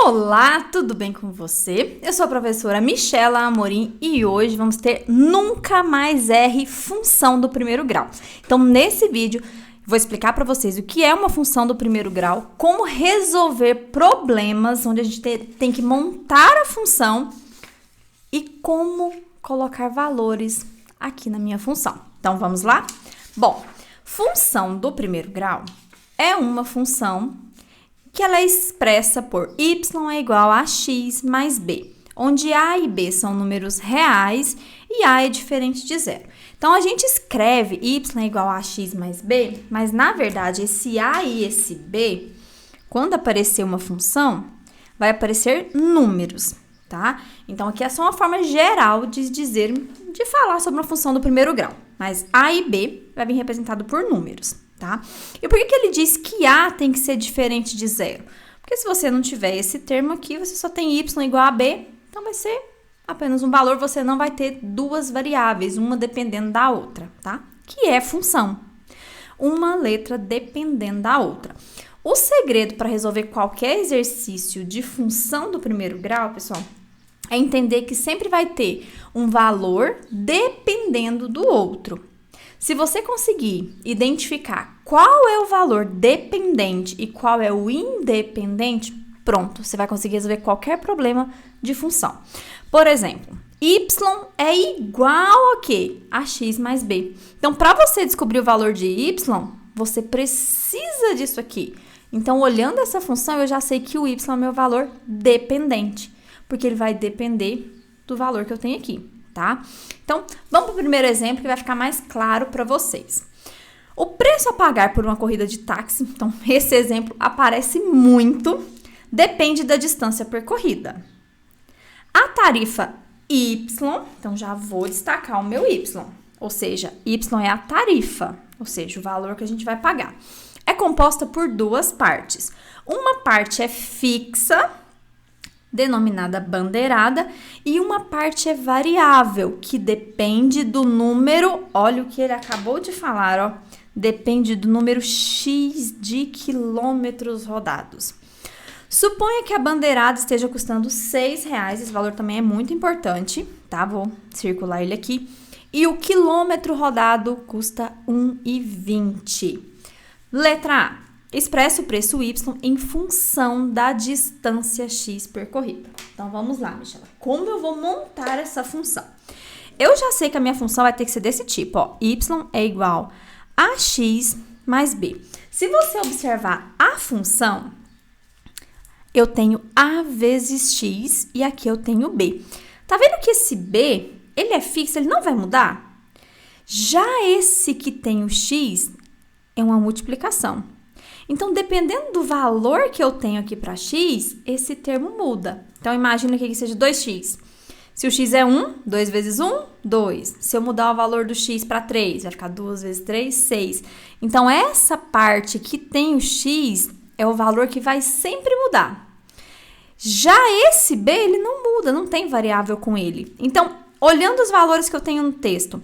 Olá, tudo bem com você? Eu sou a professora Michela Amorim e hoje vamos ter Nunca Mais Erre função do primeiro grau. Então, nesse vídeo, vou explicar para vocês o que é uma função do primeiro grau, como resolver problemas onde a gente tem que montar a função e como colocar valores aqui na minha função. Então, vamos lá? Bom, função do primeiro grau é uma função que ela é expressa por y é igual a x mais b, onde a e b são números reais e a é diferente de zero. Então, a gente escreve y é igual a x mais b, mas, na verdade, esse a e esse b, quando aparecer uma função, vai aparecer números, tá? Então, aqui é só uma forma geral de falar sobre uma função do primeiro grau, mas a e b vai vir representado por números. Tá? E por que ele diz que A tem que ser diferente de zero? Porque se você não tiver esse termo aqui, você só tem y igual a B, então vai ser apenas um valor, você não vai ter duas variáveis, uma dependendo da outra, tá? Que é função. Uma letra dependendo da outra. O segredo para resolver qualquer exercício de função do primeiro grau, pessoal, é entender que sempre vai ter um valor dependendo do outro. Se você conseguir identificar qual é o valor dependente e qual é o independente, pronto, você vai conseguir resolver qualquer problema de função. Por exemplo, y é igual a quê? A x mais b. Então, para você descobrir o valor de y, você precisa disso aqui. Então, olhando essa função, eu já sei que o y é meu valor dependente, porque ele vai depender do valor que eu tenho aqui. Tá? Então, vamos para o primeiro exemplo que vai ficar mais claro para vocês. O preço a pagar por uma corrida de táxi, então esse exemplo aparece muito, depende da distância percorrida. A tarifa y, então já vou destacar o meu y, ou seja, y é a tarifa, ou seja, o valor que a gente vai pagar. É composta por duas partes. Uma parte é fixa, denominada bandeirada, e uma parte é variável, que depende do número, olha o que ele acabou de falar, ó, depende do número x de quilômetros rodados. Suponha que a bandeirada esteja custando R$6, esse valor também é muito importante, tá? Vou circular ele aqui. E o quilômetro rodado custa R$1,20. Letra A. Expressa o preço y em função da distância x percorrida. Então, vamos lá, Michela. Como eu vou montar essa função? Eu já sei que a minha função vai ter que ser desse tipo, ó. Y é igual a x mais b. Se você observar a função, eu tenho a vezes x e aqui eu tenho b. Tá vendo que esse b, ele é fixo, ele não vai mudar? Já esse que tem o x é uma multiplicação. Então, dependendo do valor que eu tenho aqui para x, esse termo muda. Então, imagina que aqui seja 2x. Se o x é 1, 2 vezes 1, 2. Se eu mudar o valor do x para 3, vai ficar 2 vezes 3, 6. Então, essa parte que tem o x é o valor que vai sempre mudar. Já esse b, ele não muda, não tem variável com ele. Então, olhando os valores que eu tenho no texto,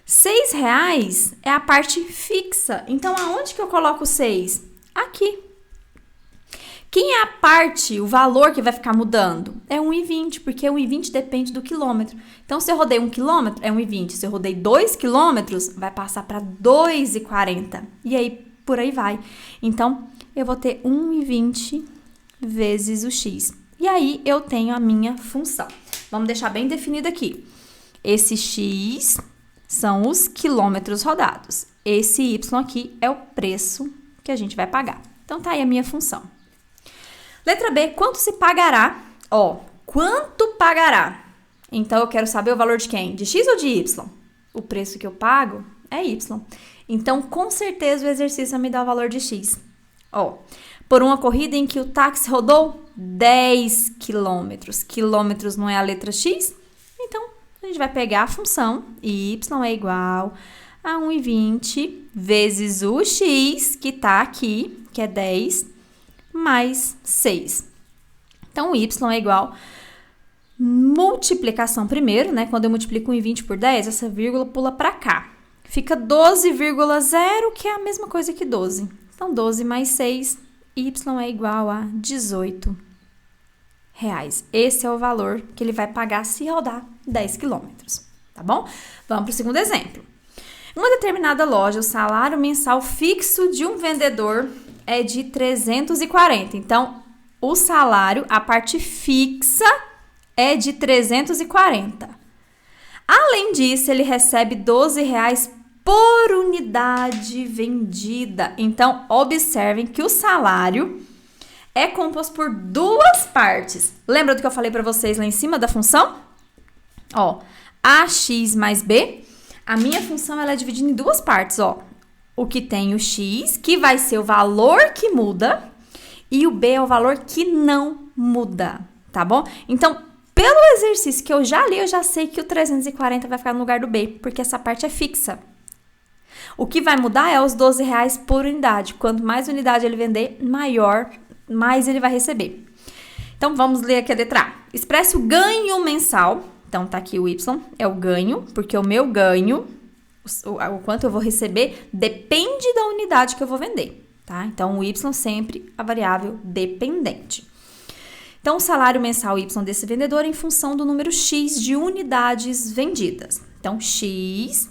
R$6 é a parte fixa. Então, aonde que eu coloco 6? Aqui. Quem é a parte, o valor que vai ficar mudando? É 1,20, porque 1,20 depende do quilômetro. Então, se eu rodei 1 quilômetro, é 1,20. Se eu rodei 2 quilômetros, vai passar para 2,40. E aí, por aí vai. Então, eu vou ter 1,20 vezes o x. E aí, eu tenho a minha função. Vamos deixar bem definido aqui. Esse x são os quilômetros rodados. Esse y aqui é o preço que a gente vai pagar. Então, tá aí a minha função. Letra B, quanto se pagará? Ó, quanto pagará? Então, eu quero saber o valor de quem? De x ou de y? O preço que eu pago é y. Então, com certeza, o exercício vai me dar o valor de x. Ó, por uma corrida em que o táxi rodou 10 quilômetros. Quilômetros não é a letra x? Então, a gente vai pegar a função y é igual a 1,20 vezes o x, que tá aqui, que é 10, mais 6. Então, o y é igual multiplicação primeiro, né? Quando eu multiplico 1,20 por 10, essa vírgula pula para cá. Fica 12,0, que é a mesma coisa que 12. Então, 12 mais 6, y é igual a 18. Esse é o valor que ele vai pagar se rodar 10 quilômetros, tá bom? Vamos para o segundo exemplo. Em uma determinada loja, o salário mensal fixo de um vendedor é de 340. Então, o salário, a parte fixa, é de 340. Além disso, ele recebe R$12 por unidade vendida. Então, observem que o salário é composto por duas partes. Lembra do que eu falei para vocês lá em cima da função? Ó, AX mais B. A minha função ela é dividida em duas partes, ó. O que tem o X, que vai ser o valor que muda, e o B é o valor que não muda, tá bom? Então, pelo exercício que eu já li, eu já sei que o 340 vai ficar no lugar do B, porque essa parte é fixa. O que vai mudar é os R$12 por unidade. Quanto mais unidade ele vender, mais ele vai receber. Então, vamos ler aqui a letra A. Expresse o ganho mensal. Então, tá aqui o Y, é o ganho, porque o meu ganho, o quanto eu vou receber, depende da unidade que eu vou vender, tá? Então, o Y sempre a variável dependente. Então, o salário mensal Y desse vendedor é em função do número X de unidades vendidas. Então, X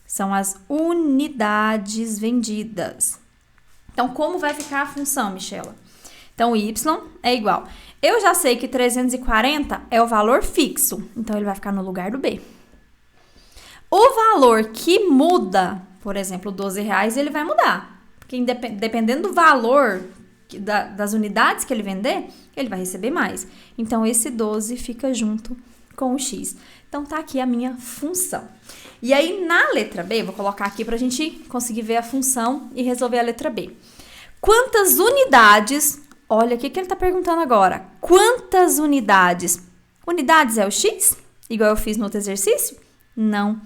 são as unidades vendidas. Então, como vai ficar a função, Michela? Então, Y é igual. Eu já sei que 340 é o valor fixo, então ele vai ficar no lugar do B. O valor que muda, por exemplo, R$12, ele vai mudar. Porque dependendo do valor das unidades que ele vender, ele vai receber mais. Então, esse 12 fica junto com o X. Então, tá aqui a minha função. E aí, na letra B, vou colocar aqui pra gente conseguir ver a função e resolver a letra B. Quantas unidades... Olha, o que ele tá perguntando agora? Quantas unidades? Unidades é o X? Igual eu fiz no outro exercício? Não.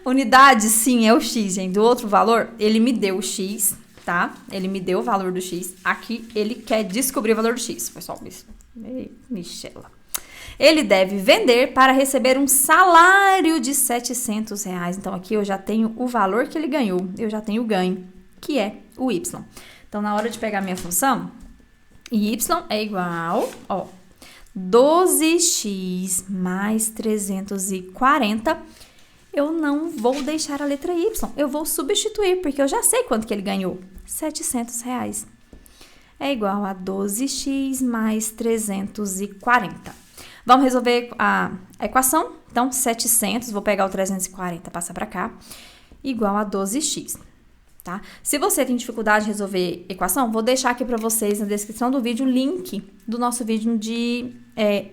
Unidade, sim, é o X, gente. Do outro valor, ele me deu o X, tá? Ele me deu o valor do X. Aqui, ele quer descobrir o valor do X. Pessoal, Michela. Ele deve vender para receber um salário de R$700. Então, aqui eu já tenho o valor que ele ganhou. Eu já tenho o ganho, que é o Y. Então, na hora de pegar a minha função, Y é igual, ó, 12x mais 340. Eu não vou deixar a letra Y, eu vou substituir, porque eu já sei quanto que ele ganhou. R$700. É igual a 12x mais 340. Vamos resolver a equação? Então, 700, vou pegar o 340, passa para cá, igual a 12x. Tá? Se você tem dificuldade de resolver equação, vou deixar aqui para vocês na descrição do vídeo o link do nosso vídeo de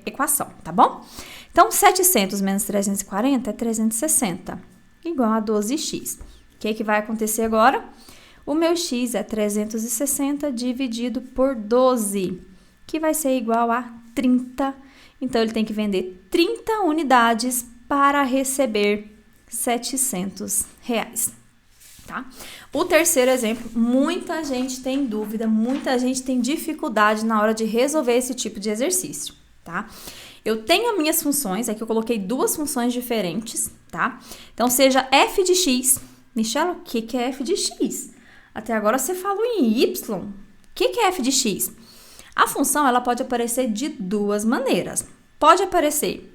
equação, tá bom? Então, 700 menos 340 é 360, igual a 12x. O que vai acontecer agora? O meu x é 360 dividido por 12, que vai ser igual a 30. Então, ele tem que vender 30 unidades para receber R$700. Tá? O terceiro exemplo, muita gente tem dúvida, muita gente tem dificuldade na hora de resolver esse tipo de exercício, tá? Eu tenho as minhas funções, aqui eu coloquei duas funções diferentes, tá? Então, seja f de x. Michela, o que é f de x? Até agora você falou em y. O que é f de x? A função, ela pode aparecer de duas maneiras. Pode aparecer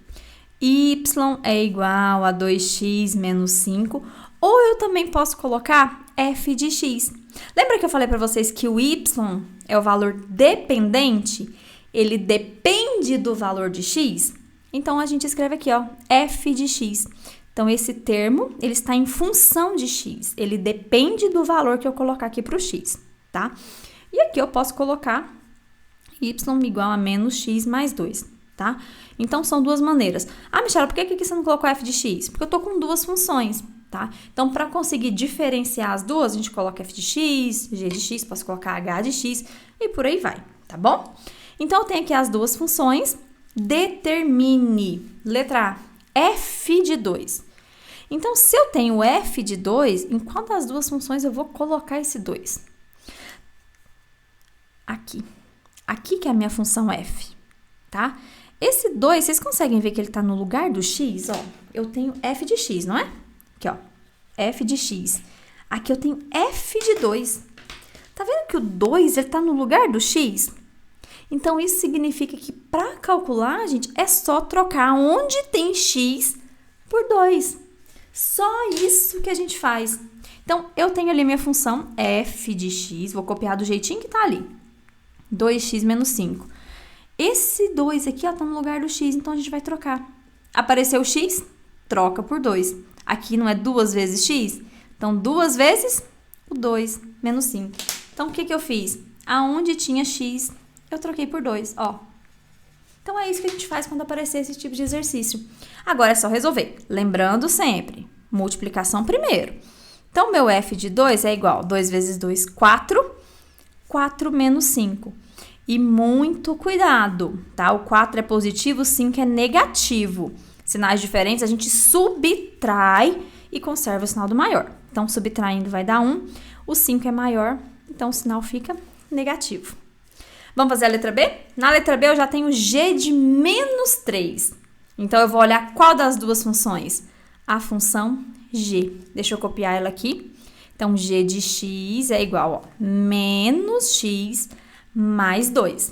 y é igual a 2x menos 5, ou eu também posso colocar f de x. Lembra que eu falei para vocês que o y é o valor dependente? Ele depende do valor de x? Então, a gente escreve aqui, ó, f de x. Então, esse termo, ele está em função de x. Ele depende do valor que eu colocar aqui para o x, tá? E aqui eu posso colocar y igual a menos x mais 2, tá? Então, são duas maneiras. Ah, Michela, por que aqui você não colocou f de x? Porque eu tô com duas funções. Tá? Então, para conseguir diferenciar as duas, a gente coloca f de x, g de x, posso colocar h de x e por aí vai, tá bom? Então, eu tenho aqui as duas funções. Determine, letra A, f de 2. Então, se eu tenho f de 2, em qual das duas funções eu vou colocar esse 2? Aqui. Aqui que é a minha função f, tá? Esse 2, vocês conseguem ver que ele está no lugar do x? Ó, eu tenho f de x, não é? Aqui, ó, f de x. Aqui eu tenho f de 2. Tá vendo que o 2, ele tá no lugar do x? Então, isso significa que para calcular, gente, é só trocar onde tem x por 2. Só isso que a gente faz. Então, eu tenho ali a minha função f de x, vou copiar do jeitinho que tá ali. 2x menos 5. Esse 2 aqui, ó, tá no lugar do x, então a gente vai trocar. Apareceu o x, troca por 2. Aqui não é 2 vezes x? Então, 2 vezes o 2 menos 5. Então, o que que eu fiz? Aonde tinha x, eu troquei por 2, ó. Então, é isso que a gente faz quando aparecer esse tipo de exercício. Agora, é só resolver. Lembrando sempre, multiplicação primeiro. Então, meu f de 2 é igual a 2 vezes 2, 4. 4 menos 5. E muito cuidado, tá? O 4 é positivo, o 5 é negativo. Sinais diferentes, a gente subtrai e conserva o sinal do maior. Então, subtraindo vai dar 1. O 5 é maior, então o sinal fica negativo. Vamos fazer a letra B? Na letra B eu já tenho g de menos 3. Então, eu vou olhar qual das duas funções? A função g. Deixa eu copiar ela aqui. Então, g de x é igual a menos x mais 2.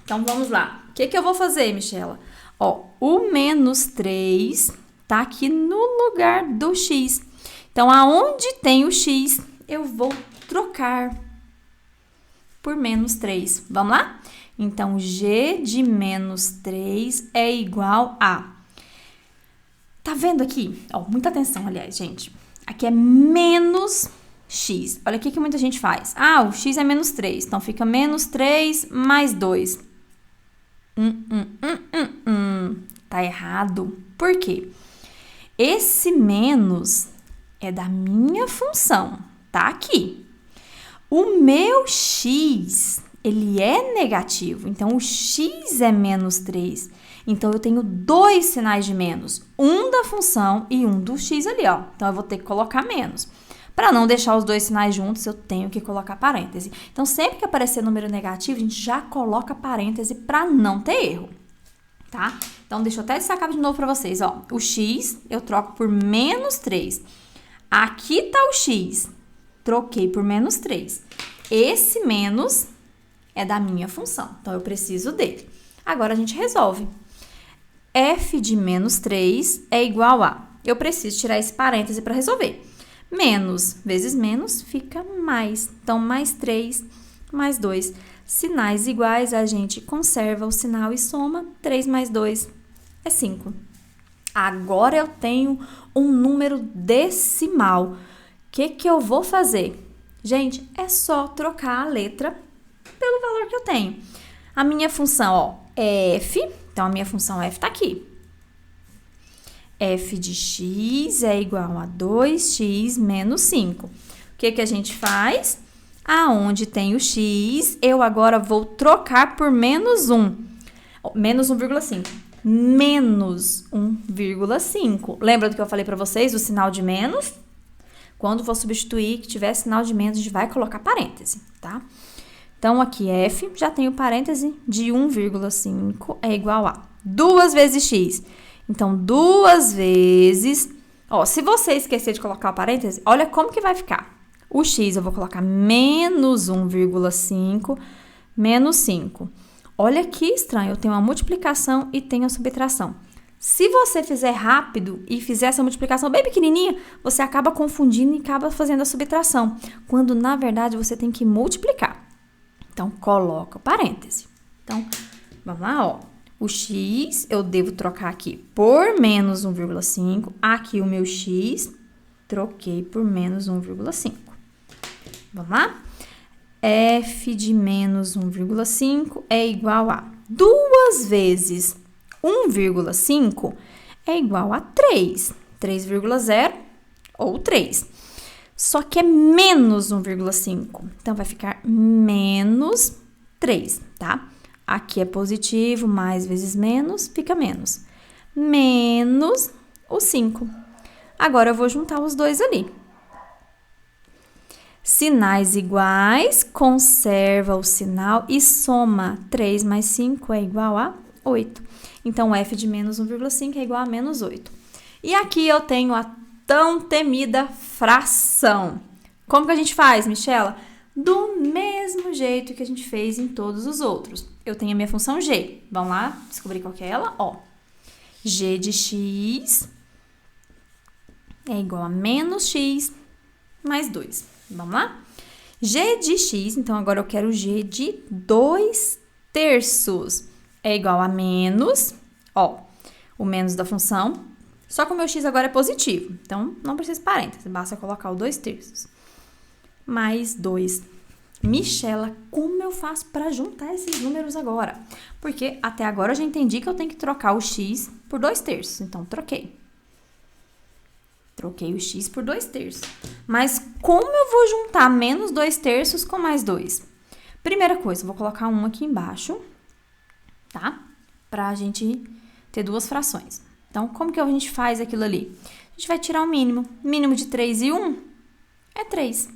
Então, vamos lá. O que que eu vou fazer, Michela? Ó, o menos 3 tá aqui no lugar do x. Então, aonde tem o x, eu vou trocar por menos 3. Vamos lá? Então, g de menos 3 é igual a... Tá vendo aqui? Ó, muita atenção, aliás, gente. Aqui é menos x. Olha aqui que muita gente faz. Ah, o x é menos 3. Então, fica menos 3 mais 2. Tá errado. Por quê? Esse menos é da minha função. Tá aqui. O meu x, ele é negativo. Então, o x é menos 3. Então, eu tenho dois sinais de menos. Um da função e um do x ali, ó. Então, eu vou ter que colocar menos. Para não deixar os dois sinais juntos, eu tenho que colocar parêntese. Então, sempre que aparecer número negativo, a gente já coloca parêntese para não ter erro, tá? Então, deixa eu até destacar de novo para vocês, ó. O x eu troco por menos 3. Aqui tá o x, troquei por menos 3. Esse menos é da minha função, então eu preciso dele. Agora, a gente resolve. F de menos 3 é igual a... Eu preciso tirar esse parêntese para resolver. Menos vezes menos fica mais. Então, mais 3, mais 2. Sinais iguais, a gente conserva o sinal e soma. 3 mais 2 é 5. Agora, eu tenho um número decimal. O que que eu vou fazer? Gente, é só trocar a letra pelo valor que eu tenho. A minha função, ó, é f. Então, a minha função f tá aqui. F de x é igual a 2x menos 5. O que que a gente faz? Aonde tem o x, eu agora vou trocar por menos 1. Menos 1,5. Menos 1,5. Lembra do que eu falei para vocês, o sinal de menos? Quando for substituir, que tiver sinal de menos, a gente vai colocar parêntese, tá? Então, aqui f, já tenho parêntese de 1,5 é igual a 2 vezes x. Então, 2 vezes... Ó, se você esquecer de colocar o parêntese, olha como que vai ficar. O x eu vou colocar menos 1,5 menos 5. Olha que estranho, eu tenho uma multiplicação e tenho a subtração. Se você fizer rápido e fizer essa multiplicação bem pequenininha, você acaba confundindo e acaba fazendo a subtração, quando na verdade você tem que multiplicar. Então, coloca o parêntese. Então, vamos lá, ó. O x eu devo trocar aqui por menos 1,5. Aqui o meu x, troquei por menos 1,5. Vamos lá? F de menos 1,5 é igual a 2 vezes 1,5 é igual a 3. 3,0 ou 3. Só que é menos 1,5. Então, vai ficar menos 3, tá? Aqui é positivo, mais vezes menos, fica menos. Menos o 5. Agora, eu vou juntar os dois ali. Sinais iguais, conserva o sinal e soma. 3 mais 5 é igual a 8. Então, f de menos 1,5 é igual a menos 8. E aqui eu tenho a tão temida fração. Como que a gente faz, Michela? do mesmo jeito que a gente fez em todos os outros. Eu tenho a minha função g. Vamos lá descobrir qual que é ela? Ó, g de x é igual a menos x mais 2. Vamos lá? G de x, então agora eu quero g de 2/3 é igual a menos, ó, o menos da função, só que o meu x agora é positivo, então não precisa de parênteses, basta colocar o 2/3 mais 2. Michela, como eu faço para juntar esses números agora? Porque até agora eu já entendi que eu tenho que trocar o x por 2/3, então troquei. Troquei o x por 2/3. Mas como eu vou juntar menos 2/3 com mais 2? Primeira coisa, eu vou colocar 1 aqui embaixo, tá? Pra gente ter duas frações. Então, como que a gente faz aquilo ali? A gente vai tirar o mínimo. Mínimo de 3 e 1 é 3.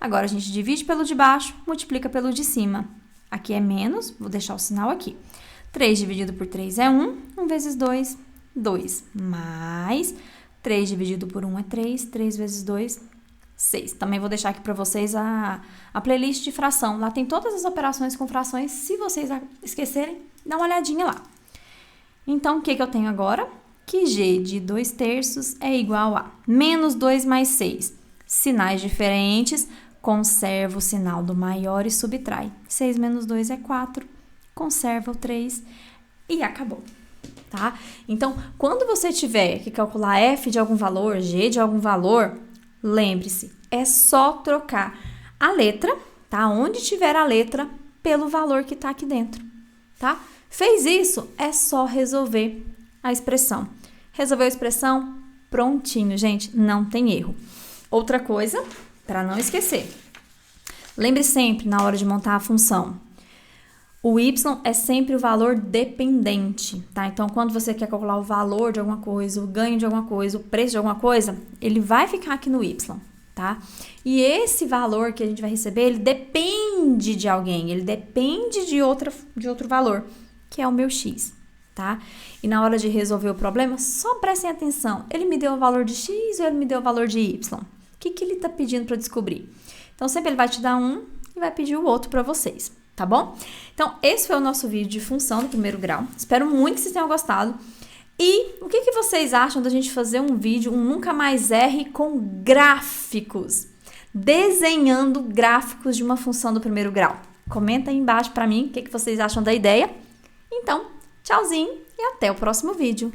Agora, a gente divide pelo de baixo, multiplica pelo de cima. Aqui é menos, vou deixar o sinal aqui. 3 dividido por 3 é 1. 1 vezes 2, 2. Mais 3 dividido por 1 é 3. 3 vezes 2, 6. Também vou deixar aqui para vocês a playlist de fração. Lá tem todas as operações com frações. Se vocês esquecerem, dá uma olhadinha lá. Então, o que eu tenho agora? Que g de 2/3 é igual a menos 2 mais 6. Sinais diferentes, conserva o sinal do maior e subtrai. 6 menos 2 é 4, conserva o 3 e acabou, tá? Então, quando você tiver que calcular f de algum valor, g de algum valor, lembre-se, é só trocar a letra, tá? Onde tiver a letra, pelo valor que tá aqui dentro, tá? Fez isso, é só resolver a expressão. Resolveu a expressão? Prontinho, gente, não tem erro. Outra coisa, para não esquecer, lembre sempre, na hora de montar a função, o y é sempre o valor dependente, tá? Então, quando você quer calcular o valor de alguma coisa, o ganho de alguma coisa, o preço de alguma coisa, ele vai ficar aqui no y, tá? E esse valor que a gente vai receber, ele depende de alguém, ele depende de outro valor, que é o meu x, tá? E na hora de resolver o problema, só prestem atenção, ele me deu o valor de x ou ele me deu o valor de y? O que ele tá pedindo para descobrir? Então, sempre ele vai te dar um e vai pedir o outro para vocês, tá bom? Então, esse foi o nosso vídeo de função do primeiro grau. Espero muito que vocês tenham gostado. E o que vocês acham da gente fazer um vídeo, um Nunca Mais Erre com gráficos? Desenhando gráficos de uma função do primeiro grau. Comenta aí embaixo para mim o que vocês acham da ideia. Então, tchauzinho e até o próximo vídeo.